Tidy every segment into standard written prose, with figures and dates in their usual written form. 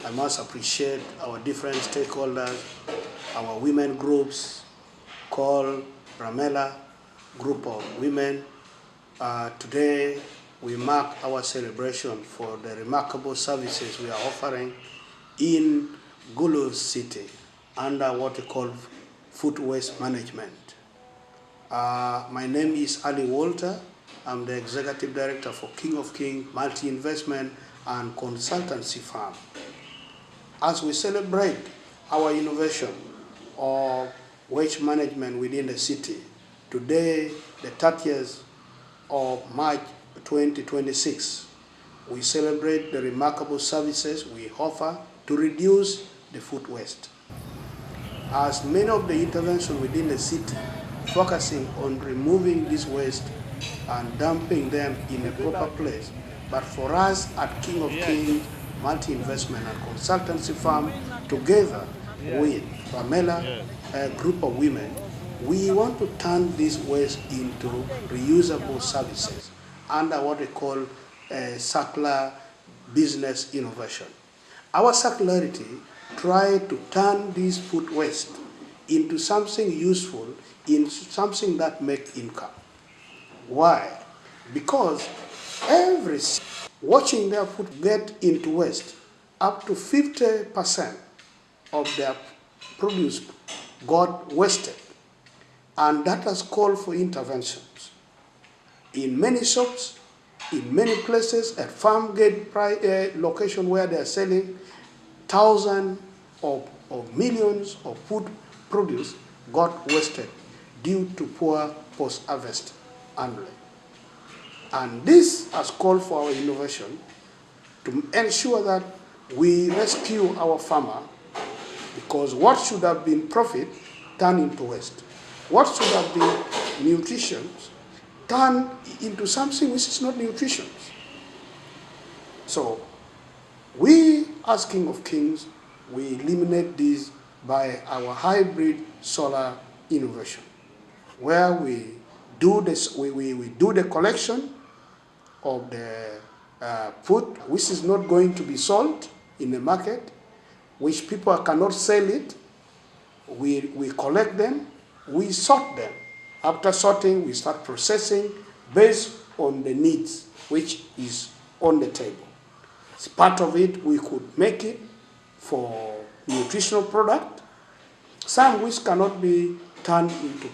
I must appreciate our different stakeholders, our women groups, called Ramela Group of Women. Today, we mark our celebration for the remarkable services we are offering in Gulu City under what we call food waste management. My name is Ali Walter. I'm the Executive Director for King of Kings Multi-Investment and Consultancy Firm. As we celebrate our innovation of waste management within the city, today, the 30th of March 2026, we celebrate the remarkable services we offer to reduce the food waste. As many of the interventions within the city focusing on removing this waste and dumping them in a proper place, but for us at King of Kings Multi-Investment and Consultancy Firm, together with Pamela, a group of women, we want to turn this waste into reusable services under what we call circular business innovation. Our circularity tries to turn this food waste into something useful, into something that makes income. Why? Because every watching their food get into waste, up to 50% of their produce got wasted. And that has called for interventions. In many shops, in many places, at farm gate location where they are selling, thousands of millions of food produce got wasted due to poor post-harvest handling. And this has called for our innovation to ensure that we rescue our farmer, because what should have been profit turned into waste. What should have been nutrition turned into something which is not nutrition. So we, as King of Kings, we eliminate this by our hybrid solar innovation, where we do this, we do the collection of the food which is not going to be sold in the market, which people cannot sell it. We collect them, we sort them. After sorting, we start processing based on the needs which is on the table. As part of it, we could make it for nutritional product, some which cannot be turned into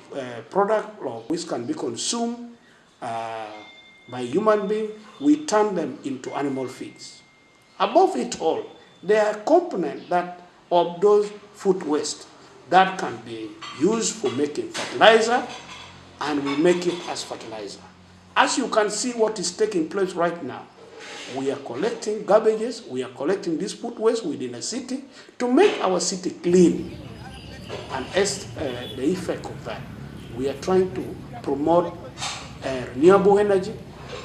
product or which can be consumed by human beings. We turn them into animal feeds. Above it all, there are components that of those food waste that can be used for making fertilizer, and we make it as fertilizer. As you can see what is taking place right now, we are collecting garbages, we are collecting this food waste within the city to make our city clean. And as the effect of that, we are trying to promote renewable energy.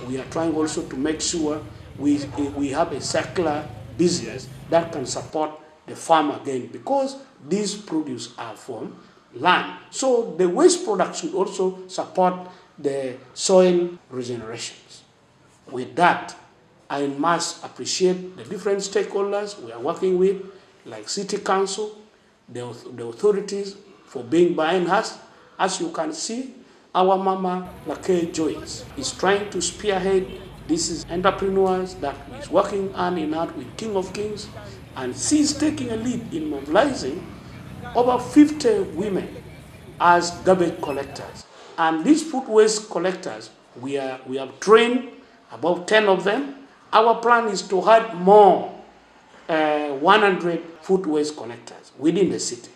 We are trying also to make sure we have a circular business that can support the farm again, because these produce are from land. So the waste product should also support the soil regenerations. With that, I must appreciate the different stakeholders we are working with, like City Council, the authorities for being behind us. As you can see, our Mama Lakay Joyce is trying to spearhead these entrepreneurs that is working hand in hand with King of Kings, and she's taking a lead in mobilizing over 50 women as garbage collectors. And these food waste collectors, we have trained about 10 of them. Our plan is to add more 100 food waste collectors within the city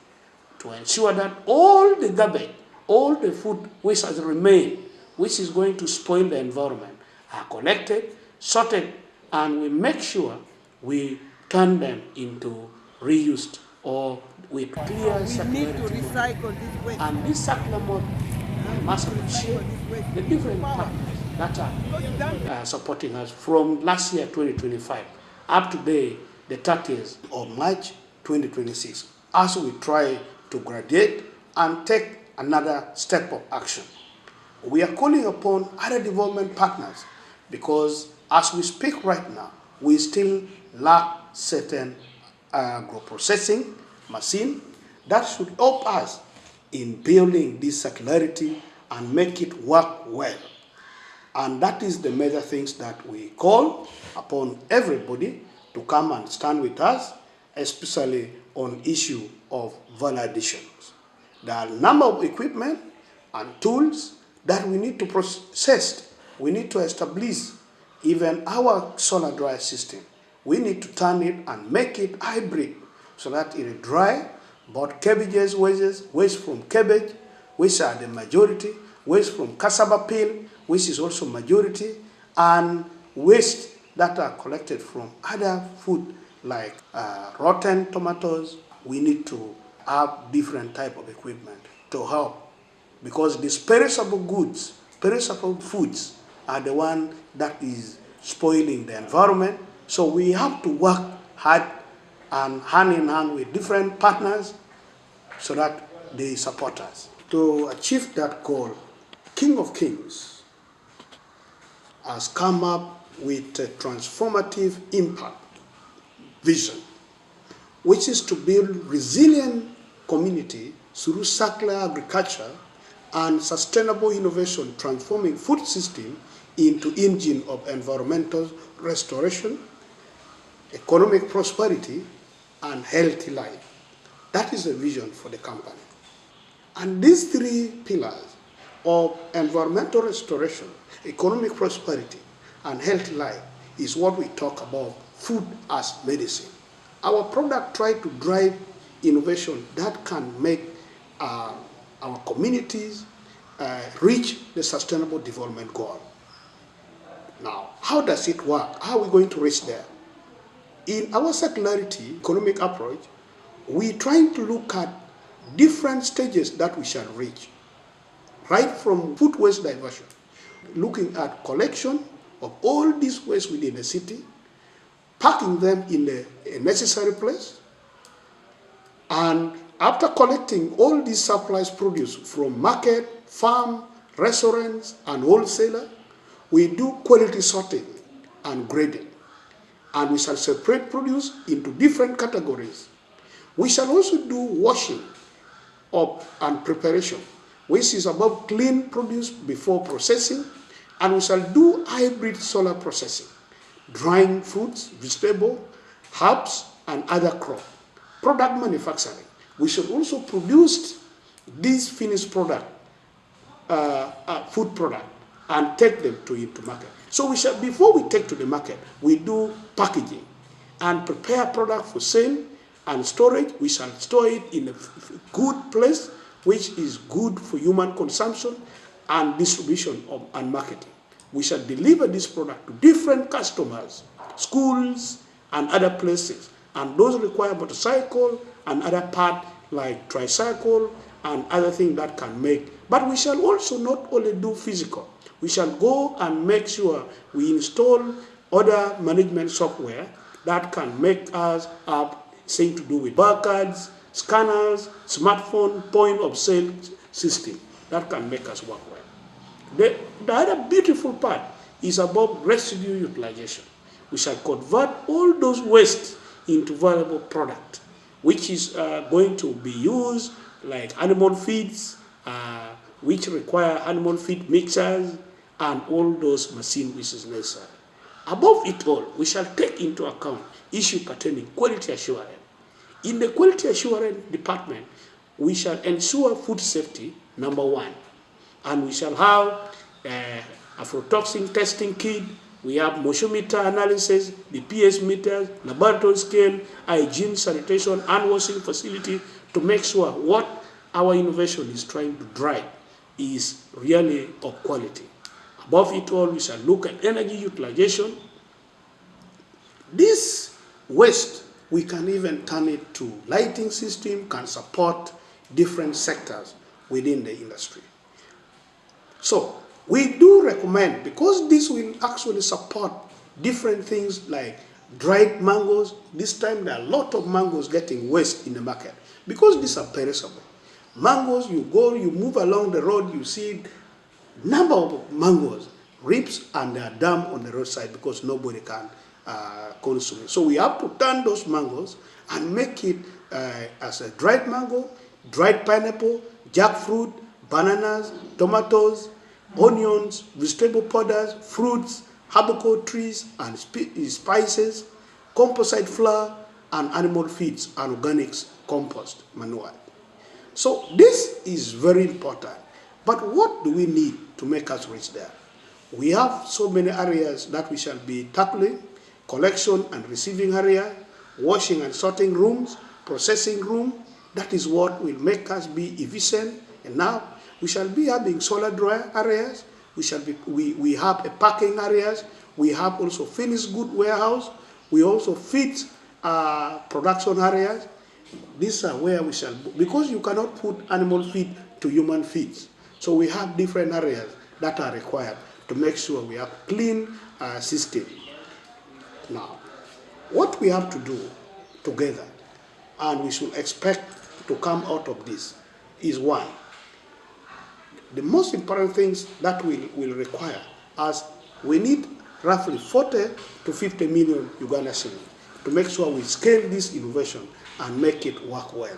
to ensure that all the garbage, all the food which has remained, which is going to spoil the environment, are collected, sorted, and we make sure we turn them into reused or with clear circularity model. And this circular model must appreciate the different partners that are supporting us from last year, 2025, up to the 30th of March, 2026, as we try to graduate and take another step of action. We are calling upon other development partners because as we speak right now, we still lack certain agro-processing machine that should help us in building this circularity and make it work well. And that is the major things that we call upon everybody to come and stand with us, especially on issue of value additions. There are a number of equipment and tools that we need to process. We need to establish even our solar dryer system. We need to turn it and make it hybrid so that it is dry, but cabbages, waste from cabbage, which are the majority, waste from cassava peel, which is also majority, and waste that are collected from other food like rotten tomatoes. We need to have different type of equipment to help, because these perishable goods, perishable foods are the one that is spoiling the environment. So we have to work hard and hand in hand with different partners so that they support us. To achieve that goal, King of Kings has come up with a transformative impact vision, which is to build resilient community through circular agriculture and sustainable innovation, transforming food system into engine of environmental restoration, economic prosperity, and healthy life. That is a vision for the company. And these three pillars of environmental restoration, economic prosperity, and healthy life is what we talk about food as medicine. Our product try to drive innovation that can make our communities reach the sustainable development goal. Now, how does it work? How are we going to reach there? In our circularity economic approach, we're trying to look at different stages that we shall reach, right from food waste diversion, looking at collection of all these waste within the city, packing them in a necessary place, and after collecting all these supplies produced from market, farm, restaurants, and wholesaler, we do quality sorting and grading, and we shall separate produce into different categories. We shall also do washing up and preparation, which is about clean produce before processing, and we shall do hybrid solar processing, drying fruits, vegetables, herbs, and other crops. Product manufacturing, we should also produce these finished product, food product, and take them into market. So we shall, before we take to the market, we do packaging and prepare product for sale and storage. We shall store it in a good place, which is good for human consumption and distribution and marketing. We shall deliver this product to different customers, schools, and other places. And those require motorcycle and other part like tricycle and other things that can make. But we shall also not only do physical. We shall go and make sure we install other management software that can make us up things to do with barcodes, scanners, smartphone, point of sale system that can make us work well. The other beautiful part is about residue utilization. We shall convert all those waste into valuable product, which is going to be used like animal feeds, which require animal feed mixers, and all those machines which is necessary. Above it all, we shall take into account issue pertaining quality assurance. In the quality assurance department, we shall ensure food safety, number one, and we shall have aflatoxin testing kit. We have moisture meter analysis, the pH meters, laboratory scale, hygiene, sanitation, and washing facility to make sure what our innovation is trying to drive is really of quality. Above it all, we shall look at energy utilization. This waste, we can even turn it to lighting system, can support different sectors within the industry. So we do recommend, because this will actually support different things like dried mangoes. This time there are a lot of mangoes getting waste in the market because these are perishable. Mangoes, you go, you move along the road, you see number of mangoes, rips, and they are dumped on the roadside because nobody can consuming. So we have to turn those mangoes and make it as a dried mango, dried pineapple, jackfruit, bananas, tomatoes, onions, vegetable powders, fruits, herbal trees, and spices, composite flour, and animal feeds and organics compost manure. So this is very important. But what do we need to make us reach there? We have so many areas that we shall be tackling: collection and receiving area, washing and sorting rooms, processing room. That is what will make us be efficient. And now we shall be having solar dryer areas. We have a packing areas. We have also finished good warehouse. We also feed production areas. These are where we shall, because you cannot put animal feed to human feeds. So we have different areas that are required to make sure we have clean system. Now, what we have to do together, and we should expect to come out of this, is one, the most important things that will require us, we need roughly 40 to 50 million Uganda shillings to make sure we scale this innovation and make it work well.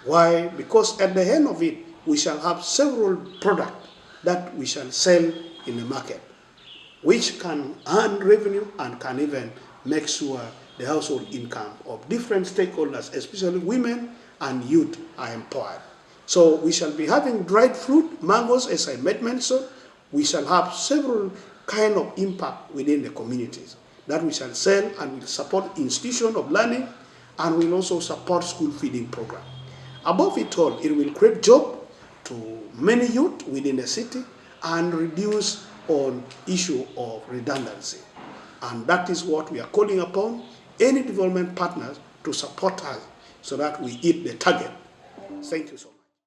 Why? Because at the end of it, we shall have several products that we shall sell in the market, which can earn revenue and can even make sure the household income of different stakeholders, especially women and youth, are empowered. So we shall be having dried fruit, mangoes, as I mentioned. We shall have several kind of impact within the communities that we shall sell, and will support institution of learning, and will also support school feeding program. Above it all, it will create job to many youth within the city and reduce on issue of redundancy. And that is what we are calling upon any development partners to support us so that we hit the target. Thank you so much.